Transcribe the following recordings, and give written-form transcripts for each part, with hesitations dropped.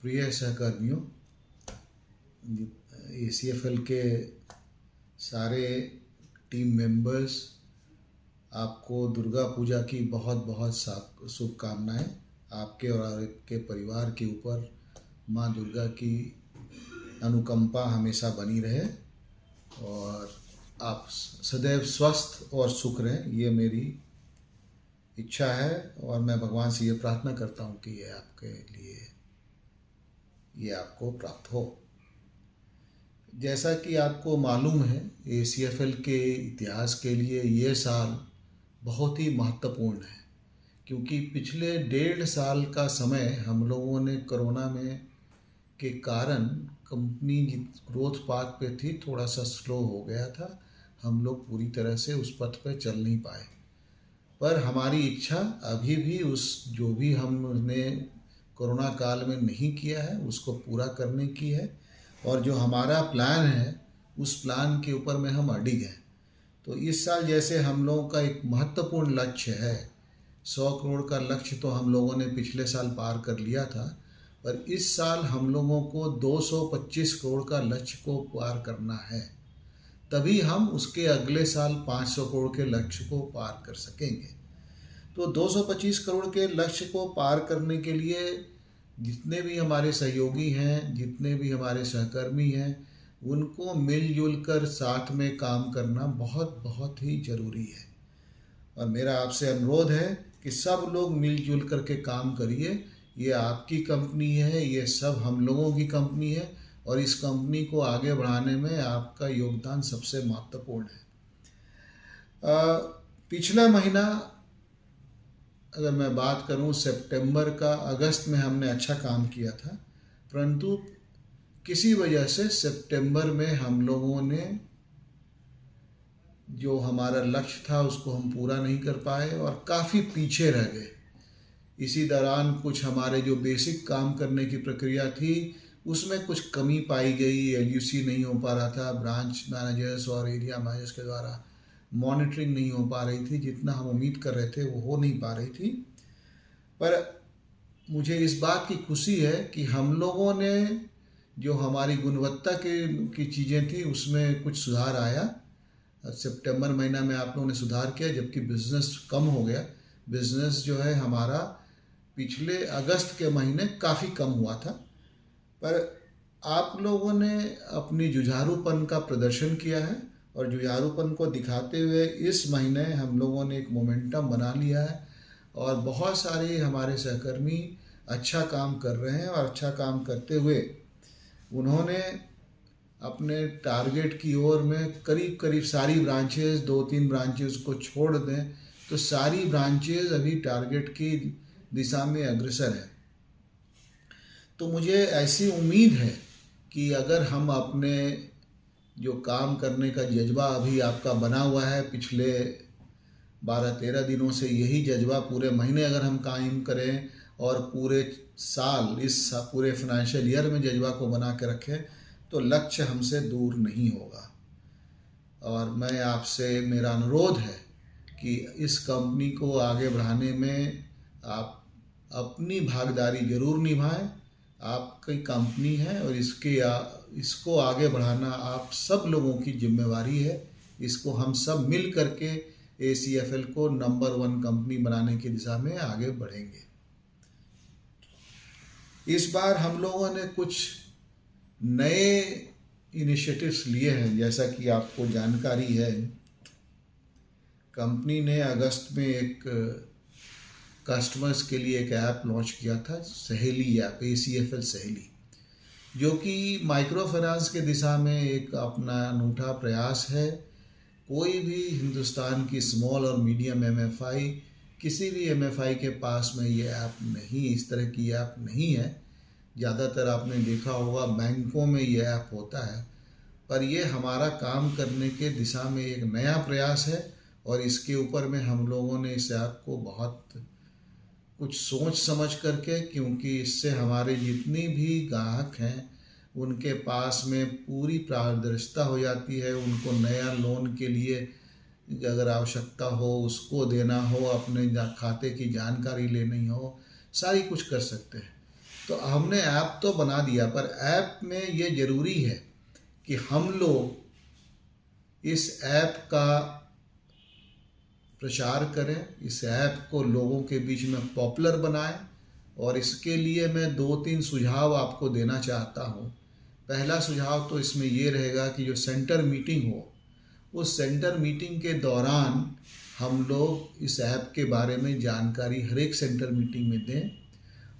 प्रिय सहकर्मियों, ACFL के सारे टीम मेंबर्स, आपको दुर्गा पूजा की बहुत बहुत शुभकामनाएं। आपके और आपके परिवार के ऊपर माँ दुर्गा की अनुकंपा हमेशा बनी रहे और आप सदैव स्वस्थ और सुख रहें, ये मेरी इच्छा है। और मैं भगवान से ये प्रार्थना करता हूँ कि ये आपके लिए ये आपको प्राप्त हो। जैसा कि आपको मालूम है, ACFL के इतिहास के लिए ये साल बहुत ही महत्वपूर्ण है, क्योंकि पिछले 1.5 साल का समय हम लोगों ने कोरोना में के कारण कंपनी ग्रोथ पाथ पे थी, थोड़ा सा स्लो हो गया था। हम लोग पूरी तरह से उस पथ पे चल नहीं पाए, पर हमारी इच्छा अभी भी उस जो भी हमने कोरोना काल में नहीं किया है उसको पूरा करने की है, और जो हमारा प्लान है उस प्लान के ऊपर में हम अडिग हैं। तो इस साल जैसे हम लोगों का एक महत्वपूर्ण लक्ष्य है, 100 करोड़ का लक्ष्य तो हम लोगों ने पिछले साल पार कर लिया था, पर इस साल हम लोगों को 225 करोड़ का लक्ष्य को पार करना है, तभी हम उसके अगले साल 500 करोड़ के लक्ष्य को पार कर सकेंगे। तो 225 करोड़ के लक्ष्य को पार करने के लिए जितने भी हमारे सहयोगी हैं, जितने भी हमारे सहकर्मी हैं, उनको मिलजुल कर साथ में काम करना बहुत बहुत ही ज़रूरी है। और मेरा आपसे अनुरोध है कि सब लोग मिलजुल कर के काम करिए। ये आपकी कंपनी है, ये सब हम लोगों की कंपनी है, और इस कंपनी को आगे बढ़ाने में आपका योगदान सबसे महत्वपूर्ण है। पिछला महीना अगर मैं बात करूं सितंबर का, अगस्त में हमने अच्छा काम किया था, परंतु किसी वजह से सितंबर में हम लोगों ने जो हमारा लक्ष्य था उसको हम पूरा नहीं कर पाए और काफ़ी पीछे रह गए। इसी दौरान कुछ हमारे जो बेसिक काम करने की प्रक्रिया थी उसमें कुछ कमी पाई गई। LUC नहीं हो पा रहा था, ब्रांच मैनेजर्स और एरिया मैनेजर्स के द्वारा मॉनिटरिंग नहीं हो पा रही थी, जितना हम उम्मीद कर रहे थे वो हो नहीं पा रही थी। पर मुझे इस बात की खुशी है कि हम लोगों ने जो हमारी गुणवत्ता की चीज़ें थी उसमें कुछ सुधार आया। सितंबर महीना में आप लोगों ने सुधार किया, जबकि बिज़नेस कम हो गया। बिज़नेस जो है हमारा पिछले अगस्त के महीने काफ़ी कम हुआ था, पर आप लोगों ने अपनी जुझारूपन का प्रदर्शन किया है, और जुझारूपन को दिखाते हुए इस महीने हम लोगों ने एक मोमेंटम बना लिया है, और बहुत सारे हमारे सहकर्मी अच्छा काम कर रहे हैं। और अच्छा काम करते हुए उन्होंने अपने टारगेट की ओर में करीब करीब सारी ब्रांचेस, 2-3 ब्रांचेस को छोड़ दें तो सारी ब्रांचेस अभी टारगेट की दिशा में अग्रसर है। तो मुझे ऐसी उम्मीद है कि अगर हम अपने जो काम करने का जज्बा अभी आपका बना हुआ है, पिछले 12-13 दिनों से यही जज्बा पूरे महीने अगर हम कायम करें और पूरे साल, इस पूरे फाइनेंशियल ईयर में जज्बा को बना के रखें, तो लक्ष्य हमसे दूर नहीं होगा। और मैं आपसे, मेरा अनुरोध है कि इस कंपनी को आगे बढ़ाने में आप अपनी भागीदारी जरूर निभाएं। आपकी कंपनी है और इसको आगे बढ़ाना आप सब लोगों की जिम्मेवारी है। इसको हम सब मिल करके ACFL को नंबर 1 कंपनी बनाने की दिशा में आगे बढ़ेंगे। इस बार हम लोगों ने कुछ नए इनिशिएटिव्स लिए हैं। जैसा कि आपको जानकारी है, कंपनी ने अगस्त में एक कस्टमर्स के लिए एक ऐप लॉन्च किया था, सहेली ऐप, ACFL सहेली, जो कि माइक्रो फाइनेंस के दिशा में एक अपना अनूठा प्रयास है। कोई भी हिंदुस्तान की स्मॉल और मीडियम MFI, किसी भी MFI के पास में ये ऐप नहीं, इस तरह की ऐप नहीं है। ज़्यादातर आपने देखा होगा बैंकों में ये ऐप होता है, पर ये हमारा काम करने के दिशा में एक नया प्रयास है, और इसके ऊपर में हम लोगों ने इस ऐप को बहुत कुछ सोच समझ करके, क्योंकि इससे हमारे जितनी भी ग्राहक हैं उनके पास में पूरी पारदर्शिता हो जाती है। उनको नया लोन के लिए अगर आवश्यकता हो, उसको देना हो, अपने खाते की जानकारी लेनी हो, सारी कुछ कर सकते हैं। तो हमने ऐप तो बना दिया, पर ऐप में ये ज़रूरी है कि हम लोग इस ऐप का प्रचार करें, इस ऐप को लोगों के बीच में पॉपुलर बनाएं। और इसके लिए मैं 2-3 सुझाव आपको देना चाहता हूँ। पहला सुझाव तो इसमें ये रहेगा कि जो सेंटर मीटिंग हो, उस सेंटर मीटिंग के दौरान हम लोग इस ऐप के बारे में जानकारी हर एक सेंटर मीटिंग में दें।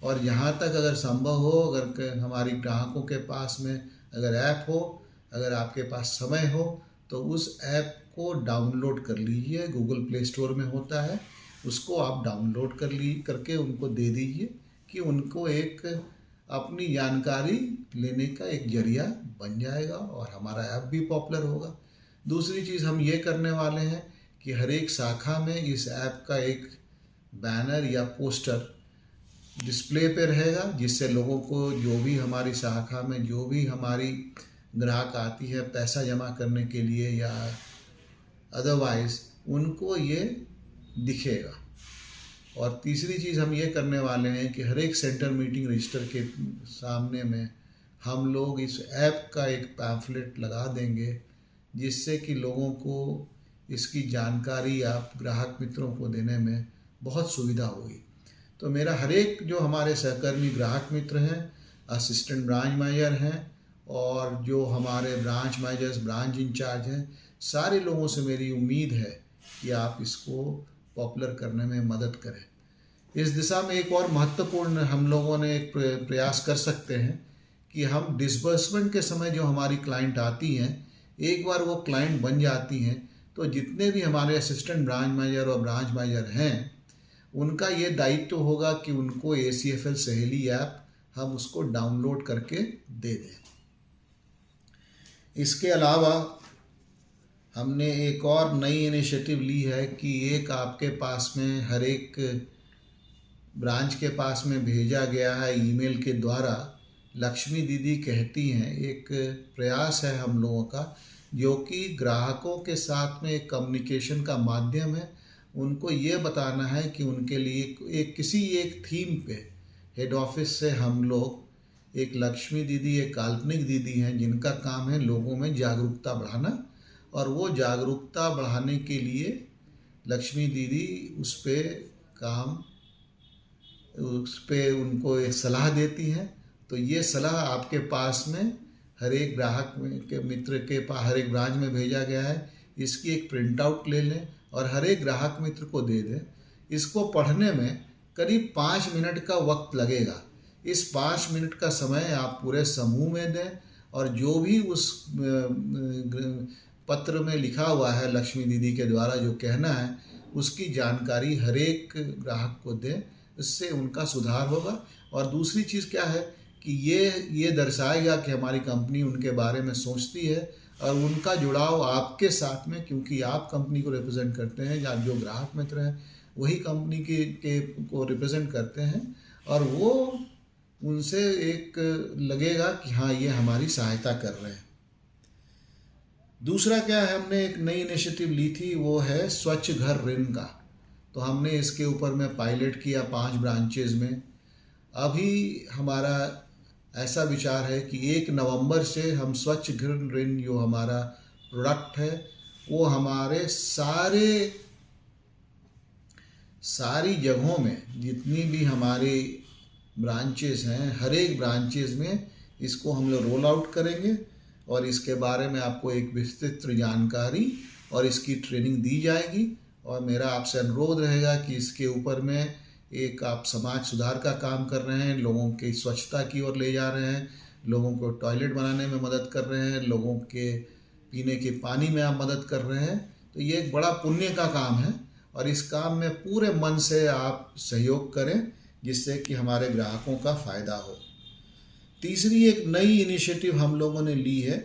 और जहाँ तक अगर संभव हो, अगर हमारी ग्राहकों के पास में अगर ऐप हो, अगर आपके पास समय हो, तो उस ऐप को डाउनलोड कर लीजिए। गूगल प्ले स्टोर में होता है, उसको आप डाउनलोड करके उनको दे दीजिए कि उनको एक अपनी जानकारी लेने का एक जरिया बन जाएगा और हमारा ऐप भी पॉपुलर होगा। दूसरी चीज़ हम ये करने वाले हैं कि हर एक शाखा में इस ऐप का एक बैनर या पोस्टर डिस्प्ले पे रहेगा, जिससे लोगों को जो भी हमारी शाखा में जो भी हमारी ग्राहक आती है पैसा जमा करने के लिए या अदरवाइज़, उनको ये दिखेगा। और तीसरी चीज़ हम ये करने वाले हैं कि हर एक सेंटर मीटिंग रजिस्टर के सामने में हम लोग इस ऐप का एक पैम्फलेट लगा देंगे, जिससे कि लोगों को इसकी जानकारी आप ग्राहक मित्रों को देने में बहुत सुविधा होगी। तो मेरा हर एक जो हमारे सहकर्मी ग्राहक मित्र हैं, असिस्टेंट ब्रांच मैनेजर हैं और जो हमारे ब्रांच मैनेजर्स, ब्रांच इंचार्ज हैं, सारे लोगों से मेरी उम्मीद है कि आप इसको पॉपुलर करने में मदद करें। इस दिशा में एक और महत्वपूर्ण हम लोगों ने एक प्रयास कर सकते हैं कि हम डिसबर्समेंट के समय जो हमारी क्लाइंट आती हैं, एक बार वो क्लाइंट बन जाती हैं, तो जितने भी हमारे असिस्टेंट ब्रांच मैनेजर और ब्रांच मैनेजर हैं, उनका ये दायित्व होगा कि उनको ACFL सहेली ऐप हम उसको डाउनलोड करके दे दें। इसके अलावा हमने एक और नई इनिशिएटिव ली है कि एक आपके पास में हर एक ब्रांच के पास में भेजा गया है ईमेल के द्वारा, लक्ष्मी दीदी कहती हैं, एक प्रयास है हम लोगों का, जो कि ग्राहकों के साथ में एक कम्युनिकेशन का माध्यम है। उनको ये बताना है कि उनके लिए किसी एक थीम पे हेड ऑफिस से हम लोग एक लक्ष्मी दीदी, एक काल्पनिक दीदी हैं जिनका काम है लोगों में जागरूकता बढ़ाना, और वो जागरूकता बढ़ाने के लिए लक्ष्मी दीदी उस पे उनको एक सलाह देती हैं। तो ये सलाह आपके पास में हर एक ग्राहक के मित्र के पास हर एक ब्रांच में भेजा गया है। इसकी एक प्रिंट आउट ले लें और हर एक ग्राहक मित्र को दे दें। इसको पढ़ने में करीब 5 मिनट का वक्त लगेगा। इस 5 मिनट का समय आप पूरे समूह में दें और जो भी उस पत्र में लिखा हुआ है लक्ष्मी दीदी के द्वारा जो कहना है, उसकी जानकारी हर एक ग्राहक को दें। इससे उनका सुधार होगा। और दूसरी चीज़ क्या है कि ये दर्शाएगा कि हमारी कंपनी उनके बारे में सोचती है और उनका जुड़ाव आपके साथ में, क्योंकि आप कंपनी को रिप्रेजेंट करते हैं या जो ग्राहक मित्र हैं वही कंपनी को रिप्रेजेंट करते हैं, और वो उनसे एक लगेगा कि हाँ, ये हमारी सहायता कर रहे हैं। दूसरा क्या है, हमने एक नई इनिशिएटिव ली थी, वो है स्वच्छ घर ऋण का। तो हमने इसके ऊपर में पायलट किया 5 ब्रांचेज में। अभी हमारा ऐसा विचार है कि 1 नवंबर से हम स्वच्छ घर ऋण जो हमारा प्रोडक्ट है वो हमारे सारी जगहों में जितनी भी हमारी ब्रांचेस हैं, हर एक ब्रांचेस में इसको हम लोग रोल आउट करेंगे और इसके बारे में आपको एक विस्तृत जानकारी और इसकी ट्रेनिंग दी जाएगी। और मेरा आपसे अनुरोध रहेगा कि इसके ऊपर में एक आप समाज सुधार का काम कर रहे हैं, लोगों की स्वच्छता की ओर ले जा रहे हैं, लोगों को टॉयलेट बनाने में मदद कर रहे हैं, लोगों के पीने के पानी में आप मदद कर रहे हैं। तो ये एक बड़ा पुण्य का काम है और इस काम में पूरे मन से आप सहयोग करें, जिससे कि हमारे ग्राहकों का फ़ायदा हो। तीसरी एक नई इनिशिएटिव हम लोगों ने ली है,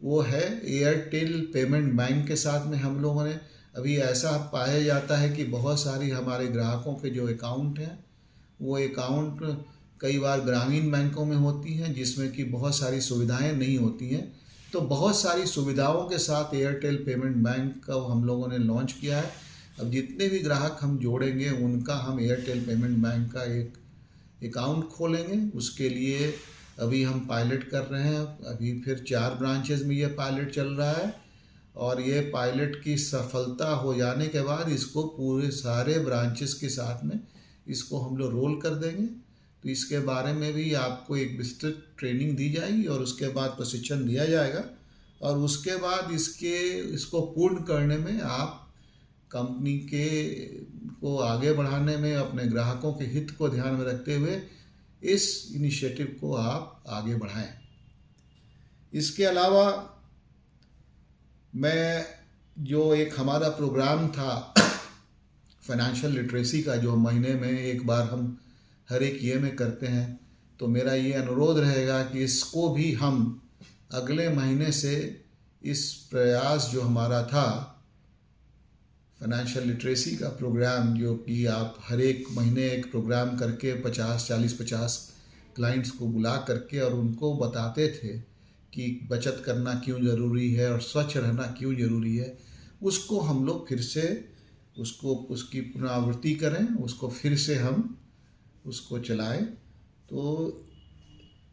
वो है एयरटेल पेमेंट बैंक के साथ में हम लोगों ने। अभी ऐसा पाया जाता है कि बहुत सारी हमारे ग्राहकों के जो अकाउंट हैं, वो अकाउंट कई बार ग्रामीण बैंकों में होती हैं जिसमें कि बहुत सारी सुविधाएं नहीं होती हैं। तो बहुत सारी सुविधाओं के साथ एयरटेल पेमेंट बैंक का हम लोगों ने लॉन्च किया है। अब जितने भी ग्राहक हम जोड़ेंगे उनका हम एयरटेल पेमेंट बैंक का एक अकाउंट खोलेंगे। उसके लिए अभी हम पायलट कर रहे हैं, अभी फिर 4 ब्रांचेस में ये पायलट चल रहा है और ये पायलट की सफलता हो जाने के बाद इसको पूरे सारे ब्रांचेस के साथ में इसको हम लोग रोल कर देंगे। तो इसके बारे में भी आपको एक विस्तृत ट्रेनिंग दी जाएगी और उसके बाद प्रशिक्षण दिया जाएगा और उसके बाद इसको पूर्ण करने में आप कंपनी को आगे बढ़ाने में अपने ग्राहकों के हित को ध्यान में रखते हुए इस इनिशिएटिव को आप आगे बढ़ाएं। इसके अलावा मैं जो एक हमारा प्रोग्राम था फाइनेंशियल लिटरेसी का, जो महीने में एक बार हम हर एक ये में करते हैं, तो मेरा ये अनुरोध रहेगा कि इसको भी हम अगले महीने से इस प्रयास जो हमारा था फाइनेंशियल लिटरेसी का प्रोग्राम, जो कि आप हर एक महीने एक प्रोग्राम करके 50 क्लाइंट्स को बुला करके और उनको बताते थे कि बचत करना क्यों ज़रूरी है और स्वच्छ रहना क्यों ज़रूरी है, उसको हम लोग फिर से उसकी पुनरावृत्ति करें, उसको फिर से हम उसको चलाएं। तो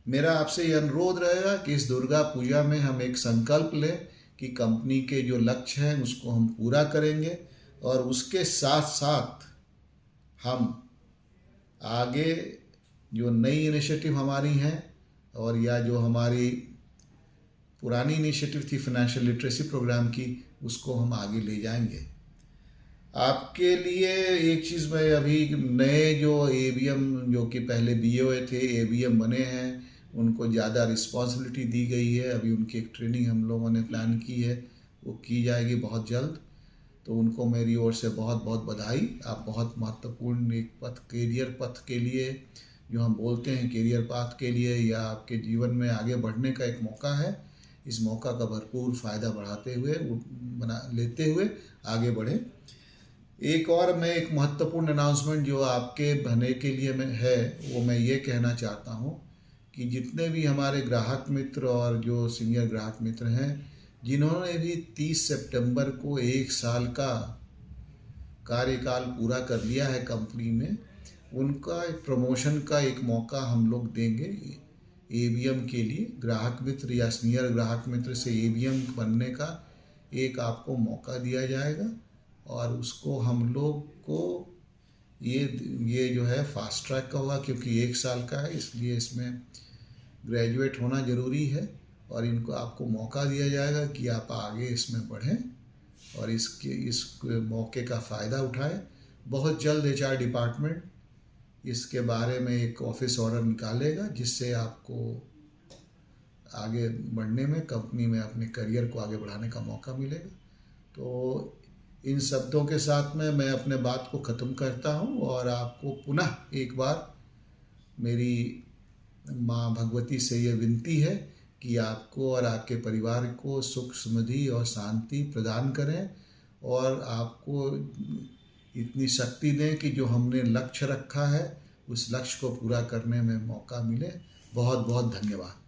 मेरा आपसे ये अनुरोध रहेगा कि इस दुर्गा पूजा में हम एक संकल्प लें कि कंपनी के जो लक्ष्य हैं उसको हम पूरा करेंगे और उसके साथ साथ हम आगे जो नई इनिशिएटिव हमारी हैं और या जो हमारी पुरानी इनिशिएटिव थी फाइनेंशियल लिटरेसी प्रोग्राम की, उसको हम आगे ले जाएंगे। आपके लिए एक चीज़ मैं अभी नए जो एबीएम जो कि पहले बीओए थे एबीएम बने हैं, उनको ज़्यादा रिस्पॉन्सिबिलिटी दी गई है। अभी उनकी एक ट्रेनिंग हम लोगों ने प्लान की है, वो की जाएगी बहुत जल्द। तो उनको मेरी ओर से बहुत बहुत बधाई। आप बहुत महत्वपूर्ण एक कैरियर पथ के लिए, जो हम बोलते हैं कैरियर पाथ के लिए या आपके जीवन में आगे बढ़ने का एक मौका है, इस मौका का भरपूर फ़ायदा लेते हुए आगे बढ़ें। एक और मैं एक महत्वपूर्ण अनाउंसमेंट जो आपके भले के लिए है, वो मैं ये कहना चाहता हूँ कि जितने भी हमारे ग्राहक मित्र और जो सीनियर ग्राहक मित्र हैं जिन्होंने भी 30 सितंबर को 1 साल का कार्यकाल पूरा कर लिया है कंपनी में, उनका एक प्रमोशन का एक मौका हम लोग देंगे एबीएम के लिए। ग्राहक मित्र या सीनियर ग्राहक मित्र से एबीएम बनने का एक आपको मौका दिया जाएगा और उसको हम लोग को ये जो है फास्ट ट्रैक का होगा, क्योंकि 1 साल का है, इसलिए इसमें ग्रेजुएट होना ज़रूरी है और इनको आपको मौका दिया जाएगा कि आप आगे इसमें बढ़ें और इस मौके का फ़ायदा उठाएं। बहुत जल्द एचआर डिपार्टमेंट इसके बारे में एक ऑफिस ऑर्डर निकालेगा जिससे आपको आगे बढ़ने में, कंपनी में अपने करियर को आगे बढ़ाने का मौका मिलेगा। तो इन शब्दों के साथ में मैं अपने बात को ख़त्म करता हूँ और आपको पुनः एक बार मेरी माँ भगवती से ये विनती है कि आपको और आपके परिवार को सुख समृद्धि और शांति प्रदान करें और आपको इतनी शक्ति दें कि जो हमने लक्ष्य रखा है उस लक्ष्य को पूरा करने में मौका मिले। बहुत बहुत धन्यवाद।